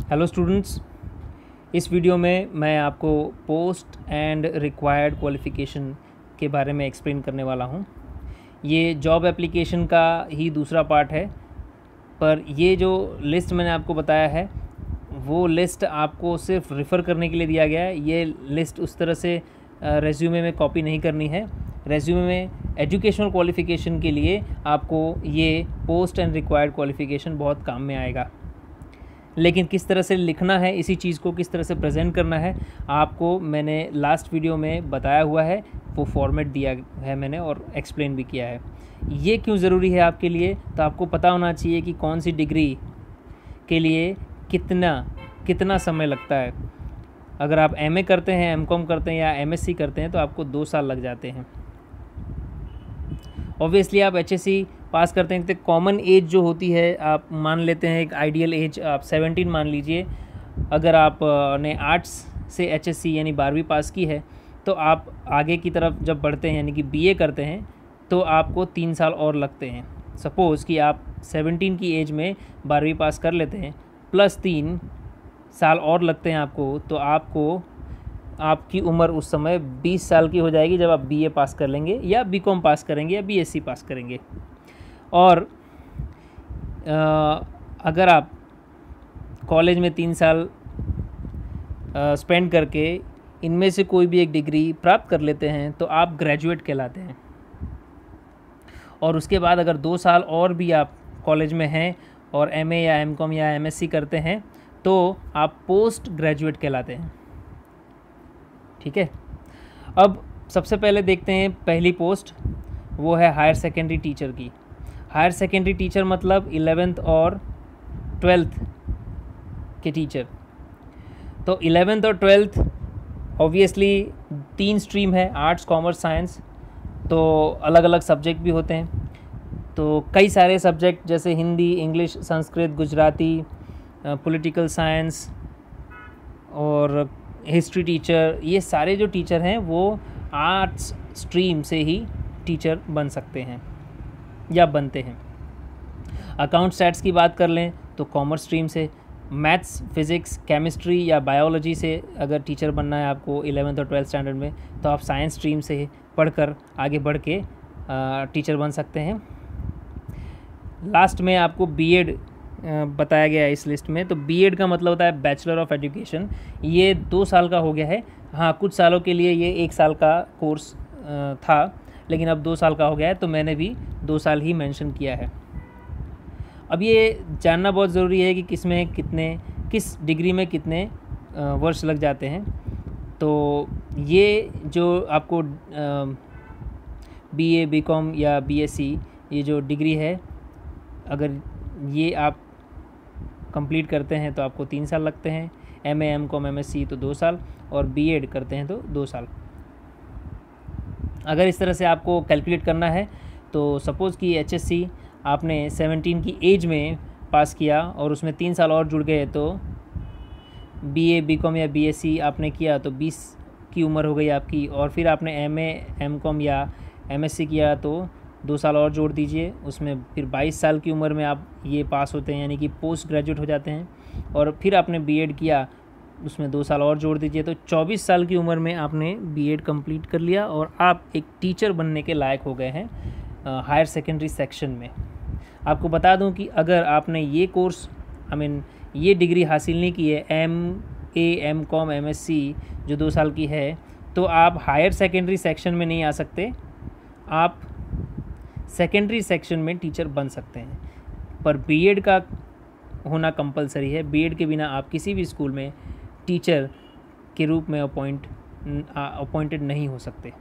Hello students, इस video में मैं आपको पोस्ट एंड रिक्वायर्ड क्वालिफ़िकेशन के बारे में एक्सप्लेन करने वाला हूँ। ये जॉब एप्लीकेशन का ही दूसरा पार्ट है, पर ये जो लिस्ट मैंने आपको बताया है वो लिस्ट आपको सिर्फ रेफ़र करने के लिए दिया गया है। ये लिस्ट उस तरह से रेज्यूमे में कॉपी नहीं करनी है। रेज्यूमे में एजुकेशनल क्वालिफ़िकेशन के लिए आपको ये पोस्ट एंड रिक्वायर्ड क्वालिफ़िकेशन बहुत काम में आएगा, लेकिन किस तरह से लिखना है, इसी चीज़ को किस तरह से प्रेजेंट करना है, आपको मैंने लास्ट वीडियो में बताया हुआ है। वो फॉर्मेट दिया है मैंने और एक्सप्लेन भी किया है। ये क्यों ज़रूरी है आपके लिए, तो आपको पता होना चाहिए कि कौन सी डिग्री के लिए कितना समय लगता है। अगर आप एमए करते हैं, एमकॉम करते हैं या एमएससी करते हैं तो आपको 2 साल लग जाते हैं। ऑब्वियसली आप एचएससी पास करते हैं तो कॉमन एज जो होती है, आप मान लेते हैं एक आइडियल एज आप 17 मान लीजिए। अगर आप ने आर्ट्स से एचएससी यानी 12वीं पास की है तो आप आगे की तरफ जब बढ़ते हैं यानी कि बीए करते हैं तो आपको 3 साल और लगते हैं। सपोज़ कि आप 17 की एज में 12वीं पास कर लेते हैं, प्लस 3 साल और लगते हैं आपको, तो आपकी उम्र उस समय 20 साल की हो जाएगी जब आप बीए पास कर लेंगे या बीकॉम पास करेंगे या बीएससी पास करेंगे। और अगर आप कॉलेज में 3 साल स्पेंड करके इनमें से कोई भी एक डिग्री प्राप्त कर लेते हैं तो आप ग्रेजुएट कहलाते हैं। और उसके बाद अगर 2 साल और भी आप कॉलेज में हैं और एमए या एमकॉम या एमएससी करते हैं तो आप पोस्ट ग्रेजुएट कहलाते हैं। ठीक है, अब सबसे पहले देखते हैं पहली पोस्ट, वो है हायर सेकेंडरी टीचर की। हायर सेकेंडरी टीचर मतलब 11th और 12th के टीचर। तो 11th और 12th ऑब्वियसली 3 स्ट्रीम है, आर्ट्स कॉमर्स साइंस, तो अलग अलग सब्जेक्ट भी होते हैं। तो कई सारे सब्जेक्ट जैसे Hindi, English, Sanskrit, Gujarati, political science और हिस्ट्री टीचर, ये सारे जो टीचर हैं वो आर्ट्स स्ट्रीम से ही टीचर बन सकते हैं या बनते हैं। अकाउंट स्टैट्स की बात कर लें तो कॉमर्स स्ट्रीम से, मैथ्स, फिज़िक्स, केमिस्ट्री या बायोलॉजी से अगर टीचर बनना है आपको 11th और 12th स्टैंडर्ड में तो आप साइंस स्ट्रीम से पढ़कर आगे बढ़ के टीचर बन सकते हैं। लास्ट में आपको बीएड बताया गया है इस लिस्ट में। तो बीएड का मतलब होता है बैचलर ऑफ एजुकेशन। ये 2 साल का हो गया है। हाँ, कुछ सालों के लिए ये 1 साल का कोर्स था, लेकिन अब 2 साल का हो गया है, तो मैंने भी 2 साल ही मेंशन किया है। अब ये जानना बहुत ज़रूरी है कि किस डिग्री में कितने वर्ष लग जाते हैं। तो ये जो आपको बीए, बीकॉम या बीएससी ये जो डिग्री है, अगर ये आप कंप्लीट करते हैं तो आपको 3 साल लगते हैं। एमए, एमकॉम, एमएससी तो 2 साल, और बीएड करते हैं तो 2 साल। अगर इस तरह से आपको कैलकुलेट करना है तो सपोज़ कि एचएससी आपने 17 की एज में पास किया और उसमें 3 साल और जुड़ गए, तो बीए, बीकॉम या बीएससी आपने किया तो 20 की उम्र हो गई आपकी, और फिर आपने एमए, एमकॉम या एमएससी किया तो 2 साल और जोड़ दीजिए, उसमें फिर 22 साल की उम्र में आप ये पास होते हैं यानी कि पोस्ट ग्रेजुएट हो जाते हैं। और फिर आपने बीएड किया, उसमें 2 साल और जोड़ दीजिए, तो 24 साल की उम्र में आपने बीएड कंप्लीट कर लिया और आप एक टीचर बनने के लायक हो गए हैं हायर सेकेंडरी सेक्शन में। आपको बता दूं कि अगर आपने ये कोर्स ये डिग्री हासिल नहीं की है, एमए, एमकॉम, एमएससी जो 2 साल की है, तो आप हायर सेकेंडरी सेक्शन में नहीं आ सकते। आप सेकेंडरी सेक्शन में टीचर बन सकते हैं, पर बीएड का होना कंपलसरी है। बीएड के बिना आप किसी भी स्कूल में टीचर के रूप में अपॉइंटेड नहीं हो सकते।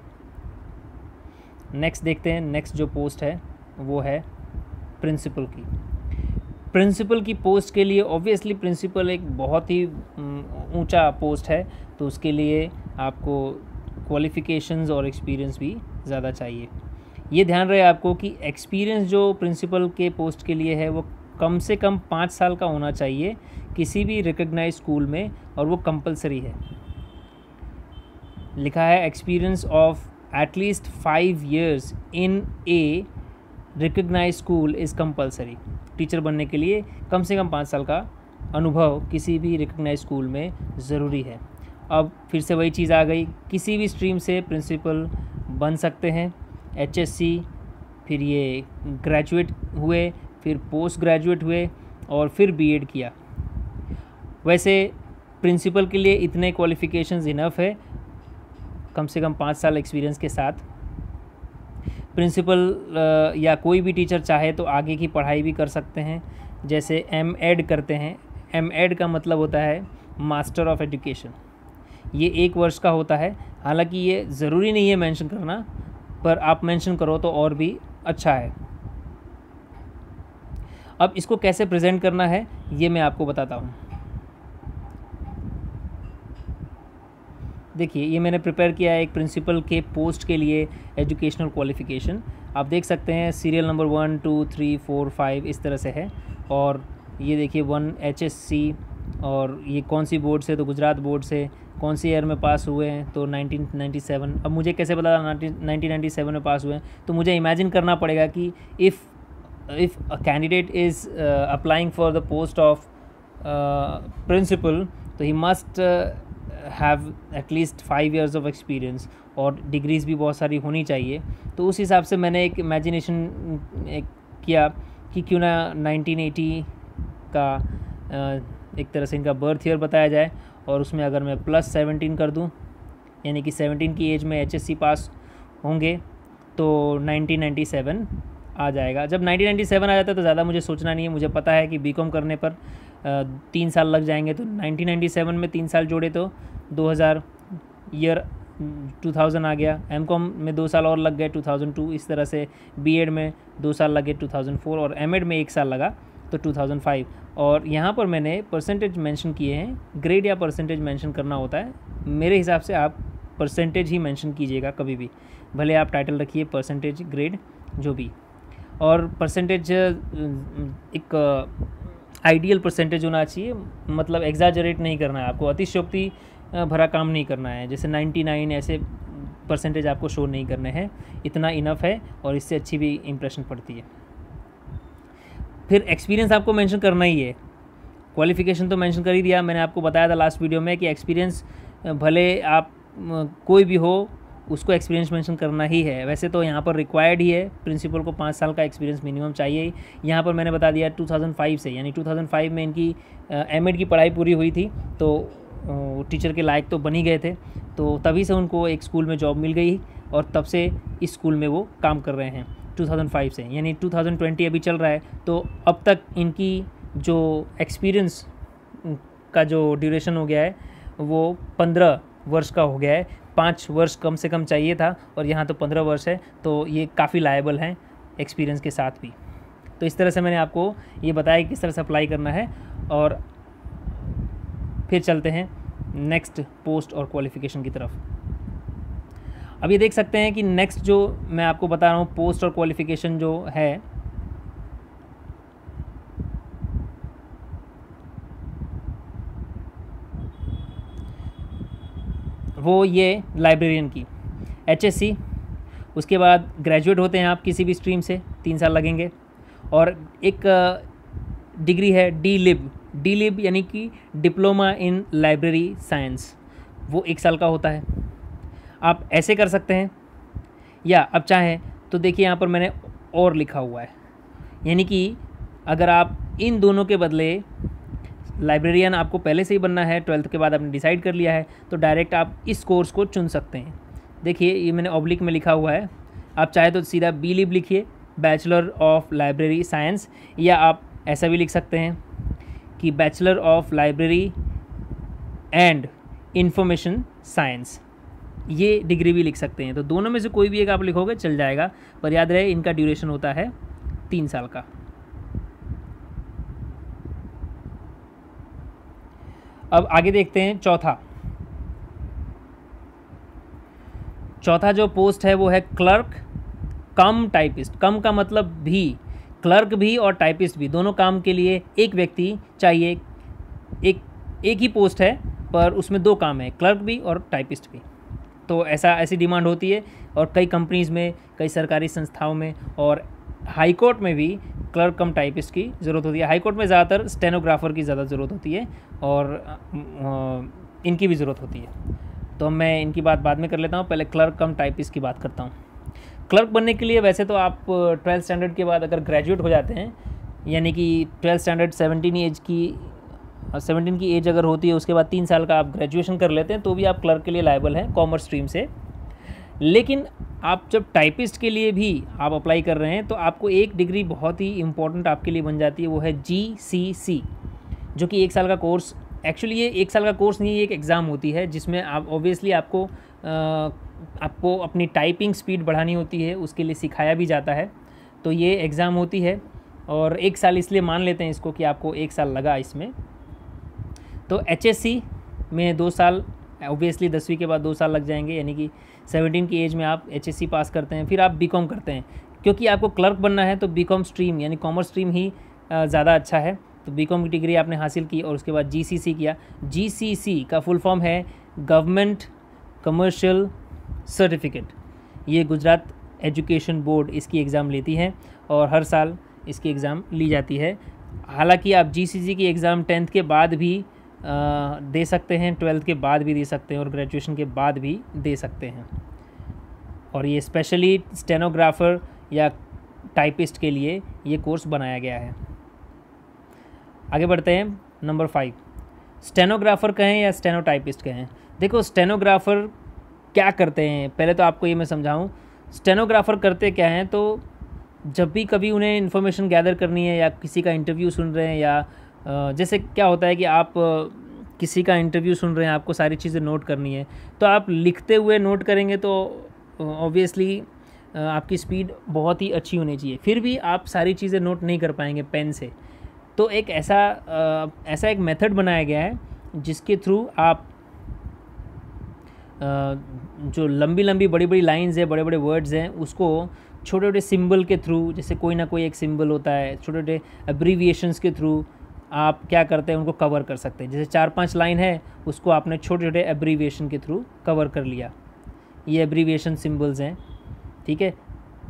नेक्स्ट देखते हैं, नेक्स्ट जो पोस्ट है वो है प्रिंसिपल की। प्रिंसिपल की पोस्ट के लिए ऑब्वियसली प्रिंसिपल एक बहुत ही ऊंचा पोस्ट है, तो उसके लिए आपको क्वालिफ़िकेशंस और एक्सपीरियंस भी ज़्यादा चाहिए। ये ध्यान रहे आपको कि एक्सपीरियंस जो प्रिंसिपल के पोस्ट के लिए है वो कम से कम 5 साल का होना चाहिए किसी भी रिकग्नाइज स्कूल में, और वो कंपलसरी है। लिखा है experience of at least 5 years in a recognize school is compulsory. Teacher बनने के लिए कम से कम 5 साल का अनुभव किसी भी रिकग्नाइज स्कूल में ज़रूरी है। अब फिर से वही चीज़ आ गई, किसी भी स्ट्रीम से प्रिंसिपल बन सकते हैं। HSC, फिर ये ग्रेजुएट हुए, फिर पोस्ट ग्रेजुएट हुए और फिर BEd किया। वैसे प्रिंसिपल के लिए इतने क्वालिफ़िकेशंस इनफ है, कम से कम 5 साल एक्सपीरियंस के साथ। प्रिंसिपल या कोई भी टीचर चाहे तो आगे की पढ़ाई भी कर सकते हैं, जैसे MEd करते हैं। MEd का मतलब होता है मास्टर ऑफ एजुकेशन। ये 1 वर्ष का होता है, हालांकि ये ज़रूरी नहीं है मेंशन करना, पर आप मेंशन करो तो और भी अच्छा है। अब इसको कैसे प्रेजेंट करना है ये मैं आपको बताता हूँ। देखिए, ये मैंने प्रिपेयर किया है एक प्रिंसिपल के पोस्ट के लिए एजुकेशनल क्वालिफ़िकेशन। आप देख सकते हैं सीरियल नंबर 1 2 3 4 5 इस तरह से है। और ये देखिए 1 HSC, और ये कौन सी बोर्ड से, तो गुजरात बोर्ड से। कौन सी ईयर में पास हुए हैं, तो 1997। अब मुझे कैसे पता 1997 में पास हुए हैं, तो मुझे इमेजिन करना पड़ेगा कि if a candidate is applying for the post of principal, तो he must have at least 5 years of experience, और डिग्रीज़ भी बहुत सारी होनी चाहिए। तो उस हिसाब से मैंने एक इमेजिनेशन किया कि क्यों ना 1980 का एक तरह से इनका बर्थ ईयर बताया जाए, और उसमें अगर मैं +17 कर दूं, यानी कि 17 की एज में HSC पास होंगे, तो 1997 आ जाएगा। जब 1997 आ जाता है तो ज़्यादा मुझे सोचना नहीं है, मुझे पता है कि BCom करने पर 3 साल लग जाएंगे, तो 1997 में 3 साल जोड़े तो 2000 ईयर 2000 आ गया। MCom में 2 साल और लग गए 2002, इस तरह से BEd में 2 साल लगे 2004, और MEd में 1 साल लगा तो 2005। और यहाँ पर मैंने परसेंटेज मेंशन किए हैं, ग्रेड या परसेंटेज मेंशन करना होता है। मेरे हिसाब से आप परसेंटेज ही मेंशन कीजिएगा कभी भी, भले आप टाइटल रखिए परसेंटेज, ग्रेड, जो भी। और परसेंटेज एक आइडियल परसेंटेज होना चाहिए, मतलब एग्जाजरेट नहीं करना है आपको, अतिशयोक्ति भरा काम नहीं करना है, जैसे 99 ऐसे परसेंटेज आपको शो नहीं करने हैं। इतना इनफ है और इससे अच्छी भी इम्प्रेशन पड़ती है। फिर एक्सपीरियंस आपको मेंशन करना ही है। क्वालिफ़िकेशन तो मेंशन कर ही दिया, मैंने आपको बताया था लास्ट वीडियो में कि एक्सपीरियंस भले आप कोई भी हो, उसको एक्सपीरियंस मेंशन करना ही है। वैसे तो यहाँ पर रिक्वायर्ड ही है, प्रिंसिपल को 5 साल का एक्सपीरियंस मिनिमम चाहिए ही। यहाँ पर मैंने बता दिया 2005 से, यानी 2005 में इनकी MEd की पढ़ाई पूरी हुई थी, तो टीचर के लायक तो बन ही गए थे, तो तभी से उनको एक स्कूल में जॉब मिल गई, और तब से इस स्कूल में वो काम कर रहे हैं 2005 से। यानी 2020 अभी चल रहा है, तो अब तक इनकी जो एक्सपीरियंस का जो ड्यूरेशन हो गया है वो 15 वर्ष का हो गया है। 5 वर्ष कम से कम चाहिए था, और यहाँ तो 15 वर्ष है, तो ये काफ़ी लायबल हैं एक्सपीरियंस के साथ भी। तो इस तरह से मैंने आपको ये बताया कि किस तरह से अप्लाई करना है। और फिर चलते हैं नेक्स्ट पोस्ट और क्वालिफ़िकेशन की तरफ। अब ये देख सकते हैं कि नेक्स्ट जो मैं आपको बता रहा हूँ पोस्ट और क्वालिफ़िकेशन जो है, वो ये लाइब्रेरियन की HSC, उसके बाद ग्रेजुएट होते हैं आप किसी भी स्ट्रीम से, 3 साल लगेंगे। और एक डिग्री है DLib यानी कि डिप्लोमा इन लाइब्रेरी साइंस, वो 1 साल का होता है। आप ऐसे कर सकते हैं, या अब चाहें तो देखिए यहाँ पर मैंने और लिखा हुआ है, यानी कि अगर आप इन दोनों के बदले, लाइब्रेरियन आपको पहले से ही बनना है, 12th के बाद आपने डिसाइड कर लिया है, तो डायरेक्ट आप इस कोर्स को चुन सकते हैं। देखिए ये मैंने ऑब्लिक में लिखा हुआ है, आप चाहे तो सीधा BLib लिखिए, बैचलर ऑफ लाइब्रेरी साइंस, या आप ऐसा भी लिख सकते हैं कि bachelor of library and information science, ये डिग्री भी लिख सकते हैं। तो दोनों में से कोई भी एक आप लिखोगे चल जाएगा, पर याद रहे इनका ड्यूरेशन होता है 3 साल का। अब आगे देखते हैं चौथा जो पोस्ट है वो है क्लर्क कम टाइपिस्ट। कम का मतलब भी, क्लर्क भी और टाइपिस्ट भी, दोनों काम के लिए एक व्यक्ति चाहिए। एक ही पोस्ट है पर उसमें 2 काम है, क्लर्क भी और टाइपिस्ट भी। तो ऐसी डिमांड होती है, और कई कंपनीज़ में, कई सरकारी संस्थाओं में, और हाई कोर्ट में भी क्लर्क कम टाइपिस्ट की ज़रूरत होती है। हाई कोर्ट में ज़्यादातर स्टेनोग्राफर की ज़्यादा ज़रूरत होती है और इनकी भी ज़रूरत होती है। तो मैं इनकी बात बाद में कर लेता हूँ, पहले क्लर्क कम टाइपिस्ट की बात करता हूँ। क्लर्क बनने के लिए वैसे तो आप 12th स्टैंडर्ड के बाद अगर ग्रेजुएट हो जाते हैं, यानी कि 12th स्टैंडर्ड 17 की एज अगर होती है, उसके बाद 3 साल का आप ग्रेजुएशन कर लेते हैं, तो भी आप क्लर्क के लिए लायबल हैं कॉमर्स स्ट्रीम से। लेकिन आप जब टाइपिस्ट के लिए भी आप अप्लाई कर रहे हैं तो आपको एक डिग्री बहुत ही इंपॉर्टेंट आपके लिए बन जाती है, वो है GCC, जो कि 1 साल का कोर्स, एक्चुअली ये 1 साल का कोर्स नहीं, ये एक एग्ज़ाम होती है जिसमें आप ऑब्वियसली आपको अपनी टाइपिंग स्पीड बढ़ानी होती है, उसके लिए सिखाया भी जाता है। तो ये एग्ज़ाम होती है और 1 साल इसलिए मान लेते हैं इसको कि आपको 1 साल लगा इसमें। तो HSC में 2 साल, ऑब्वियसली 10वीं के बाद 2 साल लग जाएंगे, यानी कि 17 की एज में आप HSC पास करते हैं, फिर आप BCom करते हैं। क्योंकि आपको क्लर्क बनना है तो BCom स्ट्रीम यानी कॉमर्स स्ट्रीम ही ज़्यादा अच्छा है। तो BCom की डिग्री आपने हासिल की और उसके बाद GCC किया। GCC का फुल फॉर्म है गवर्नमेंट कमर्शियल सर्टिफिकेट। ये गुजरात एजुकेशन बोर्ड इसकी एग्ज़ाम लेती है और हर साल इसकी एग्ज़ाम ली जाती है। हालांकि आप GCC की एग्ज़ाम 10th के बाद भी दे सकते हैं, 12th के बाद भी दे सकते हैं और ग्रेजुएशन के बाद भी दे सकते हैं। और ये स्पेशली स्टेनोग्राफर या टाइपिस्ट के लिए ये कोर्स बनाया गया है। आगे बढ़ते हैं, नंबर 5, स्टेनोग्राफर कहें या स्टेनोटाइपिस्ट कहें। देखो स्टेनोग्राफर क्या करते हैं, पहले तो आपको ये मैं समझाऊं। स्टेनोग्राफर करते क्या हैं, तो जब भी कभी उन्हें इन्फॉर्मेशन गैदर करनी है या किसी का इंटरव्यू सुन रहे हैं, या जैसे क्या होता है कि आप किसी का इंटरव्यू सुन रहे हैं, आपको सारी चीज़ें नोट करनी है, तो आप लिखते हुए नोट करेंगे तो ऑब्वियसली आपकी स्पीड बहुत ही अच्छी होनी चाहिए। फिर भी आप सारी चीज़ें नोट नहीं कर पाएंगे पेन से। तो एक ऐसा एक मेथड बनाया गया है जिसके थ्रू आप जो लंबी लंबी बड़ी बड़ी लाइंस है, बड़े बड़े वर्ड्स हैं, उसको छोटे छोटे सिंबल के थ्रू, जैसे कोई ना कोई एक सिंबल होता है, छोटे छोटे एब्रीविएशंस के थ्रू आप क्या करते हैं, उनको कवर कर सकते हैं। जैसे 4-5 लाइन है, उसको आपने छोटे छोटे एब्रीविएशन के थ्रू कवर कर लिया। ये एब्रीविएशन सिंबल्स हैं, ठीक है।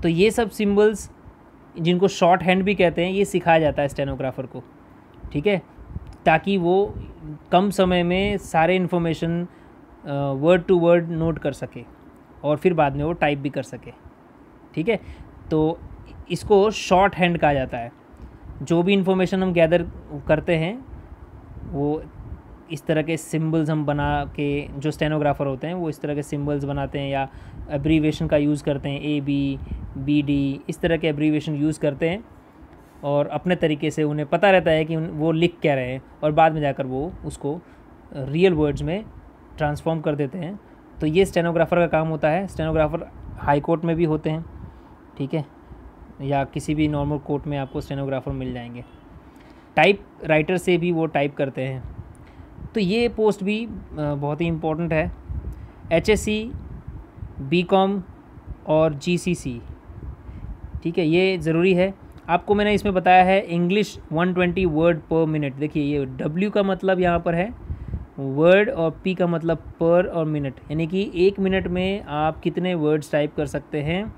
तो ये सब सिंबल्स, जिनको शॉर्ट हैंड भी कहते हैं, ये सिखाया जाता है स्टेनोग्राफर को, ठीक है, ताकि वो कम समय में सारे information word to word note कर सके और फिर बाद में वो टाइप भी कर सके, ठीक है। तो इसको शॉर्ट हैंड कहा जाता है। जो भी इन्फॉर्मेशन हम गैदर करते हैं वो इस तरह के सिंबल्स हम बना के, जो स्टेनोग्राफर होते हैं वो इस तरह के सिंबल्स बनाते हैं या एब्रीविएशन का यूज़ करते हैं, AB, BD, इस तरह के एब्रीविएशन यूज़ करते हैं और अपने तरीके से उन्हें पता रहता है कि वो लिख क्या रहे हैं और बाद में जाकर वो उसको रियल वर्ड्स में ट्रांसफॉर्म कर देते हैं। तो ये स्टेनोग्राफर का काम होता है। स्टेनोग्राफर हाई कोर्ट में भी होते हैं, ठीक है, या किसी भी नॉर्मल कोर्ट में आपको स्टेनोग्राफर मिल जाएंगे। टाइप राइटर से भी वो टाइप करते हैं। तो ये पोस्ट भी बहुत ही इम्पोर्टेंट है। HSC, BCom और GCC, ठीक है, ये ज़रूरी है। आपको मैंने इसमें बताया है इंग्लिश 120 वर्ड पर मिनट। देखिए ये W का मतलब यहाँ पर है वर्ड और P का मतलब पर और मिनट, यानी कि 1 मिनट में आप कितने वर्ड्स टाइप कर सकते हैं।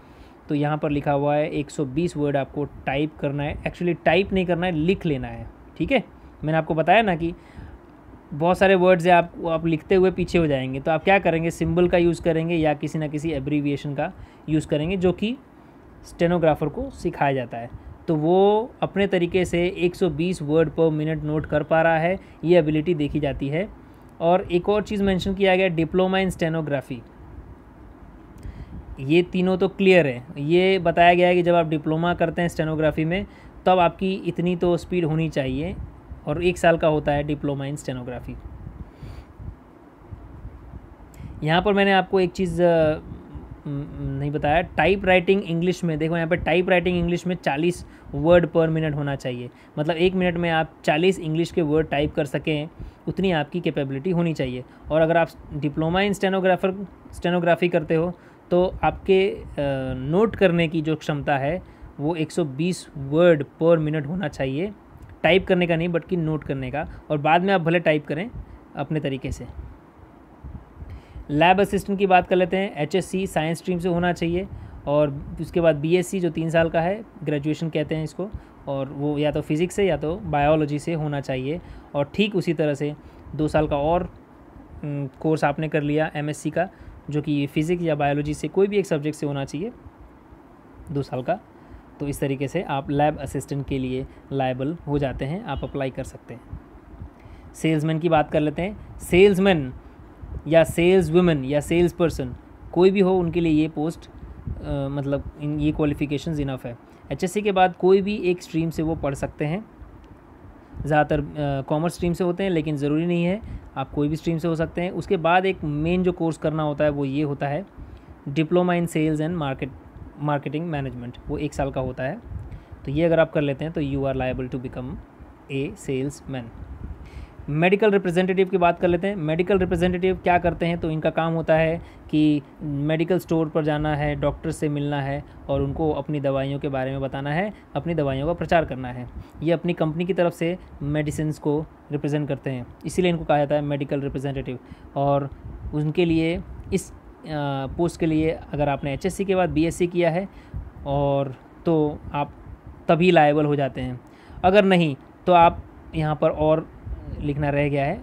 तो यहाँ पर लिखा हुआ है 120 वर्ड आपको टाइप करना है। एक्चुअली टाइप नहीं करना है, लिख लेना है, ठीक है। मैंने आपको बताया ना कि बहुत सारे वर्ड्स हैं, आप लिखते हुए पीछे हो जाएंगे। तो आप क्या करेंगे, सिंबल का यूज़ करेंगे या किसी ना किसी एब्रीविएशन का यूज़ करेंगे, जो कि स्टेनोग्राफर को सिखाया जाता है। तो वो अपने तरीके से 120 वर्ड पर मिनट नोट कर पा रहा है, ये एबिलिटी देखी जाती है। और एक और चीज़ मेंशन किया गया, डिप्लोमा इन स्टेनोग्राफी। ये तीनों तो क्लियर है। ये बताया गया है कि जब आप डिप्लोमा करते हैं स्टेनोग्राफी में, तब आपकी इतनी तो स्पीड होनी चाहिए और 1 साल का होता है डिप्लोमा इन स्टेनोग्राफी। यहाँ पर मैंने आपको एक चीज़ नहीं बताया, टाइप राइटिंग इंग्लिश में। देखो यहाँ पर टाइप राइटिंग इंग्लिश में 40 वर्ड पर मिनट होना चाहिए। मतलब 1 मिनट में आप 40 इंग्लिश के वर्ड टाइप कर सकें, उतनी आपकी कैपेबिलिटी होनी चाहिए। और अगर आप डिप्लोमा इन स्टेनोग्राफी करते हो तो आपके नोट करने की जो क्षमता है वो 120 वर्ड पर मिनट होना चाहिए। टाइप करने का नहीं, बल्कि नोट करने का। और बाद में आप भले टाइप करें अपने तरीके से। लैब असिस्टेंट की बात कर लेते हैं। HSC साइंस स्ट्रीम से होना चाहिए और उसके बाद बीएससी जो 3 साल का है, ग्रेजुएशन कहते हैं इसको, और वो या तो फिज़िक्स से या तो बायोलॉजी से होना चाहिए। और ठीक उसी तरह से 2 साल का और कोर्स आपने कर लिया एमएससी का, जो कि फिज़िक्स या बायोलॉजी से कोई भी एक सब्जेक्ट से होना चाहिए 2 साल का। तो इस तरीके से आप लैब असिस्टेंट के लिए लायबल हो जाते हैं, आप अप्लाई कर सकते हैं। सेल्समैन की बात कर लेते हैं। सेल्समैन या सेल्स वुमेन या सेल्स पर्सन कोई भी हो, उनके लिए ये पोस्ट मतलब ये क्वालिफ़िकेशंस इनफ है। एचएससी के बाद कोई भी एक स्ट्रीम से वो पढ़ सकते हैं। ज़्यादातर कॉमर्स स्ट्रीम से होते हैं, लेकिन ज़रूरी नहीं है, आप कोई भी स्ट्रीम से हो सकते हैं। उसके बाद एक मेन जो कोर्स करना होता है वो ये होता है diploma in sales and marketing management, वो 1 साल का होता है। तो ये अगर आप कर लेते हैं तो you are liable to become a salesman. Medical representative की बात कर लेते हैं। मेडिकल रिप्रेजेंटेटिव क्या करते हैं, तो इनका काम होता है कि मेडिकल स्टोर पर जाना है, डॉक्टर से मिलना है और उनको अपनी दवाइयों के बारे में बताना है, अपनी दवाइयों का प्रचार करना है। ये अपनी कंपनी की तरफ से मेडिसिन को रिप्रेजेंट करते हैं, इसीलिए इनको कहा जाता है मेडिकल रिप्रेजेंटेटिव। और उनके लिए इस पोस्ट के लिए अगर आपने एचएससी के बाद बीएससी किया है और तो आप तभी लायबल हो जाते हैं। अगर नहीं तो आप यहाँ पर और लिखना रह गया है,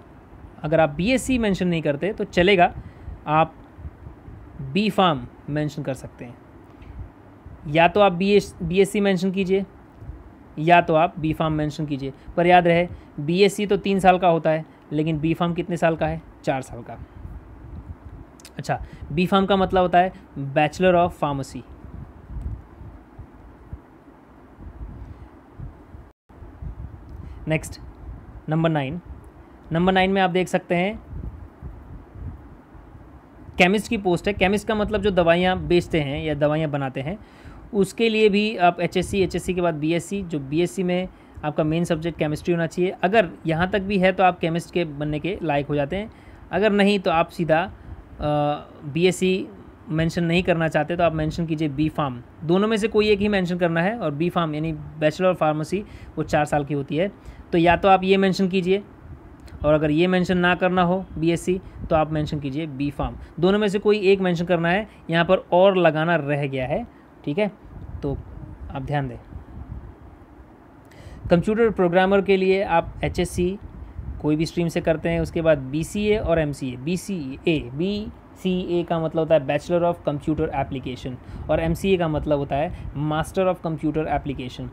अगर आप बीएससी मेंशन नहीं करते तो चलेगा, आप बी फार्म मेंशन कर सकते हैं। या तो आप बीएससी मेंशन कीजिए या तो आप बी फार्म मेंशन कीजिए, पर याद रहे बीएससी तो 3 साल का होता है, लेकिन बी फार्म कितने साल का है? 4 साल का। अच्छा, बी फार्म का मतलब होता है bachelor of pharmacy. Next number 9 में आप देख सकते हैं केमिस्ट की पोस्ट है। केमिस्ट का मतलब जो दवाइयाँ बेचते हैं या दवाइयाँ बनाते हैं, उसके लिए भी आप एचएससी के बाद बीएससी, जो बीएससी में आपका मेन सब्जेक्ट केमिस्ट्री होना चाहिए। अगर यहाँ तक भी है तो आप केमिस्ट के बनने के लायक हो जाते हैं। अगर नहीं तो आप सीधा बीएससी मेंशन नहीं करना चाहते तो आप मेंशन कीजिए बी फार्म। दोनों में से कोई एक ही मेंशन करना है, और बी फार्म यानी बैचलर ऑफ फार्मेसी वो 4 साल की होती है। तो या तो आप ये मेंशन कीजिए, और अगर ये मेंशन ना करना हो बीएससी तो आप मेंशन कीजिए बी फार्म। दोनों में से कोई एक मेंशन करना है, यहाँ पर और लगाना रह गया है, ठीक है, तो आप ध्यान दें। कंप्यूटर प्रोग्रामर के लिए आप एचएससी कोई भी स्ट्रीम से करते हैं, उसके बाद बीसीए और एमसीए। बीसीए का मतलब होता है बैचलर ऑफ कंप्यूटर एप्लीकेशन, और एमसीए का मतलब होता है मास्टर ऑफ कंप्यूटर एप्लीकेशन।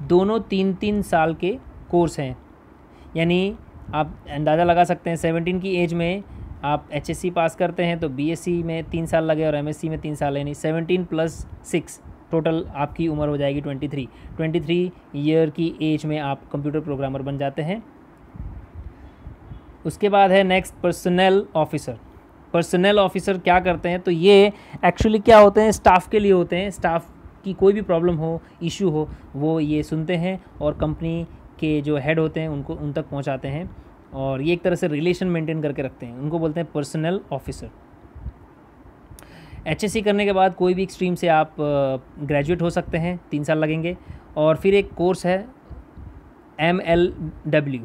दोनों 3-3 साल के कोर्स हैं, यानी आप अंदाज़ा लगा सकते हैं 17 की एज में आप एचएससी पास करते हैं तो बीएससी में 3 साल लगे और एमएससी में 3 साल, यानी 17 + 6 टोटल आपकी उम्र हो जाएगी 23 ईयर की एज में आप कंप्यूटर प्रोग्रामर बन जाते हैं। उसके बाद है next personal officer. Personal officer क्या करते हैं, तो ये एक्चुअली क्या होते हैं, स्टाफ के लिए होते हैं। स्टाफ की कोई भी प्रॉब्लम हो, इशू हो, वो ये सुनते हैं और कंपनी के जो हेड होते हैं उन तक पहुंचाते हैं, और ये एक तरह से रिलेशन मेंटेन करके रखते हैं, उनको बोलते हैं पर्सनल ऑफिसर। एचएससी करने के बाद कोई भी एक स्ट्रीम से आप ग्रेजुएट हो सकते हैं, 3 साल लगेंगे। और फिर एक कोर्स है MLW।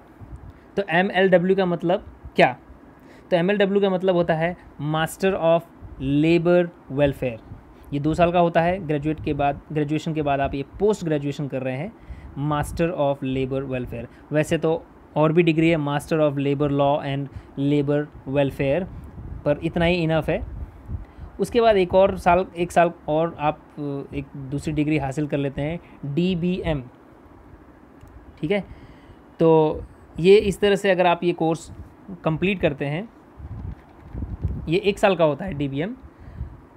तो MLW का मतलब क्या, तो MLW का मतलब होता है मास्टर ऑफ लेबर वेलफेयर। ये 2 साल का होता है। ग्रेजुएशन के बाद आप ये पोस्ट ग्रेजुएशन कर रहे हैं, मास्टर ऑफ लेबर वेलफेयर। वैसे तो और भी डिग्री है, master of labour law and labour welfare, पर इतना ही इनफ है। उसके बाद एक साल और आप एक दूसरी डिग्री हासिल कर लेते हैं, DBM, ठीक है। तो ये इस तरह से अगर आप ये कोर्स कंप्लीट करते हैं, ये 1 साल का होता है DBM,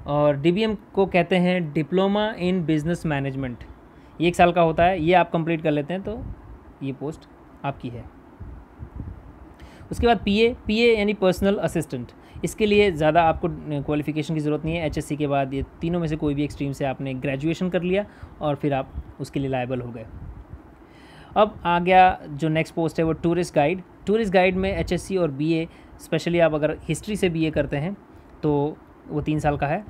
और DBM को कहते हैं डिप्लोमा इन बिजनेस मैनेजमेंट। ये 1 साल का होता है, ये आप कंप्लीट कर लेते हैं तो ये पोस्ट आपकी है। उसके बाद PA यानी पर्सनल असिस्टेंट। इसके लिए ज़्यादा आपको क्वालिफ़िकेशन की ज़रूरत नहीं है। एचएससी के बाद ये तीनों में से कोई भी एक स्ट्रीम से आपने ग्रेजुएशन कर लिया और फिर आप उसके लिए लायबल हो गए। अब आ गया जो नेक्स्ट पोस्ट है वो टूरिस्ट गाइड। टूरिस्ट गाइड में एचएससी और BA, स्पेशली आप अगर हिस्ट्री से BA करते हैं तो वो 3 साल का है,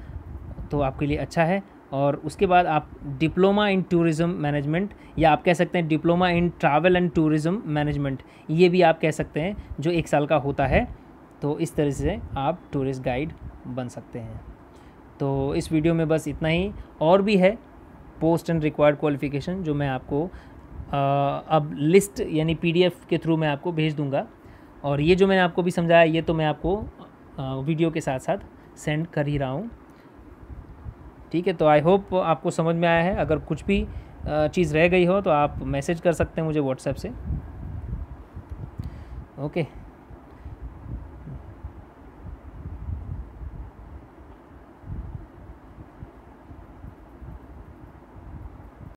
तो आपके लिए अच्छा है। और उसके बाद आप डिप्लोमा इन टूरिज़म मैनेजमेंट, या आप कह सकते हैं diploma in travel and tourism management, ये भी आप कह सकते हैं, जो 1 साल का होता है। तो इस तरह से आप टूरिस्ट गाइड बन सकते हैं। तो इस वीडियो में बस इतना ही। और भी है पोस्ट एंड रिक्वायर्ड क्वालिफ़िकेशन जो मैं आपको अब लिस्ट यानी PDF के थ्रू मैं आपको भेज दूंगा। और ये जो मैंने आपको भी समझाया ये तो मैं आपको वीडियो के साथ साथ सेंड कर ही रहा हूँ। ठीक है, तो आई होप आपको समझ में आया है। अगर कुछ भी चीज़ रह गई हो तो आप मैसेज कर सकते हैं मुझे व्हाट्सएप से। ओके।